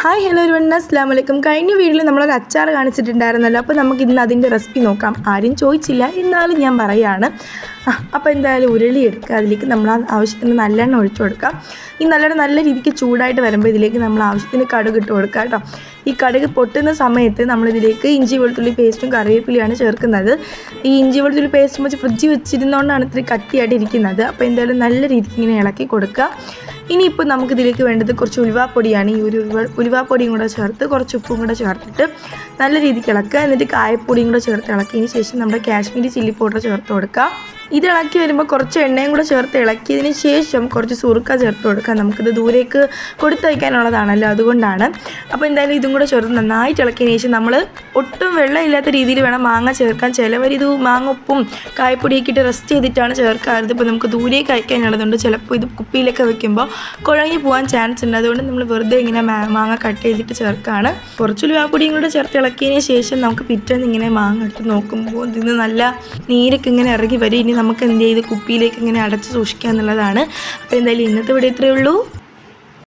Hi hello everyone അസ്സലാമു അലൈക്കും. കഴിഞ്ഞ വീഡിയോയിൽ നമ്മളൊരു അച്ചാർ കാണിച്ചിട്ടുണ്ടായിരുന്നല്ലോ. അപ്പോൾ നമുക്ക് ഇന്ന് അതിൻ്റെ റെസിപ്പി നോക്കാം. ആരും ചോദിച്ചില്ല, എന്നാലും ഞാൻ പറയുകയാണ്. അപ്പോൾ എന്തായാലും ഉരുളി എടുക്കുക, അതിലേക്ക് നമ്മൾ ആവശ്യത്തിന് നല്ലെണ്ണ ഒഴിച്ചു കൊടുക്കാം. ഈ നല്ലെണ്ണ നല്ല രീതിക്ക് ചൂടായിട്ട് വരുമ്പോൾ ഇതിലേക്ക് നമ്മൾ ആവശ്യത്തിന് കടുക് ഇട്ട് കൊടുക്കുക കേട്ടോ. ഈ കടുക് പൊട്ടുന്ന സമയത്ത് നമ്മളിതിലേക്ക് ഇഞ്ചി വെളുത്തുള്ളി പേസ്റ്റും കറിവേപ്പിലയാണ് ചേർക്കുന്നത്. ഈ ഇഞ്ചി വെളുത്തുള്ളി പേസ്റ്റും വെച്ച് ഫ്രിഡ്ജിൽ വെച്ചിരുന്നുകൊണ്ടാണ് ഇത്തിരി കട്ടിയായിട്ട് ഇരിക്കുന്നത്. അപ്പോൾ എന്തായാലും നല്ല രീതിക്ക് ഇങ്ങനെ ഇളക്കി കൊടുക്കുക. ഇനിയിപ്പോൾ നമുക്കിതിലേക്ക് വേണ്ടത് കുറച്ച് ഉലുവാപ്പൊടിയാണ്. ഈ ഒരു ഉലുവാപ്പൊടിയും കൂടെ ചേർത്ത് കുറച്ച് ഉപ്പും കൂടെ ചേർത്തിട്ട് നല്ല രീതിക്ക് ഇളക്കുക. എന്നിട്ട് കായപ്പൊടിയും കൂടെ ചേർത്ത് ഇളക്കിയതിന് ശേഷം നമ്മുടെ കാശ്മീരി ചില്ലി പൗഡർ ചേർത്ത് കൊടുക്കുക. ഇത് ഇളക്കി വരുമ്പോൾ കുറച്ച് എണ്ണയും കൂടെ ചേർത്ത് ഇളക്കിയതിന് ശേഷം കുറച്ച് സുറുക്ക ചേർത്ത് കൊടുക്കുക. നമുക്കിത് ദൂരേക്ക് കൊടുത്തയക്കാനുള്ളതാണല്ലോ, അതുകൊണ്ടാണ്. അപ്പോൾ എന്തായാലും ഇതും കൂടെ ചേർത്ത് നന്നായിട്ട് ഇളക്കിയതിന് ശേഷം നമ്മൾ ഒട്ടും വെള്ളമില്ലാത്ത രീതിയിൽ വേണം മാങ്ങ ചേർക്കാൻ. ചിലവരിത് മാങ്ങ ഉപ്പും കായപ്പൊടിയൊക്കെ ഇട്ട് റെസ്റ്റ് ചെയ്തിട്ടാണ് ചേർക്കാറുള്ളത്. ഇപ്പോൾ നമുക്ക് ദൂരേക്ക് അയക്കാനുള്ളതുകൊണ്ട് ചിലപ്പോൾ ഇത് കുപ്പിയിലൊക്കെ വെക്കുമ്പോൾ കുഴഞ്ഞു പോകാൻ ചാൻസ് ഉണ്ട്. അതുകൊണ്ട് നമ്മൾ വെറുതെ ഇങ്ങനെ മാങ്ങ കട്ട് ചെയ്തിട്ട് ചേർക്കുകയാണ്. കുറച്ച് ഉലുവാപ്പൊടിയും കൂടെ ചേർത്ത് ഇളക്കിയതിന് ശേഷം നമുക്ക് പിറ്റേന്ന് ഇങ്ങനെ മാങ്ങ ഇട്ട് നോക്കുമ്പോൾ ഇതിന് നല്ല നീരൊക്കെ ഇങ്ങനെ ഇറങ്ങി വരും. ഇനി നമുക്ക് എന്ത് ചെയ്ത് കുപ്പിയിലേക്ക് ഇങ്ങനെ അടച്ച് സൂക്ഷിക്കുക എന്നുള്ളതാണ്. അപ്പോൾ എന്തായാലും ഇന്നത്തെ വീഡിയോ ഇത്രയേ ഉള്ളൂ.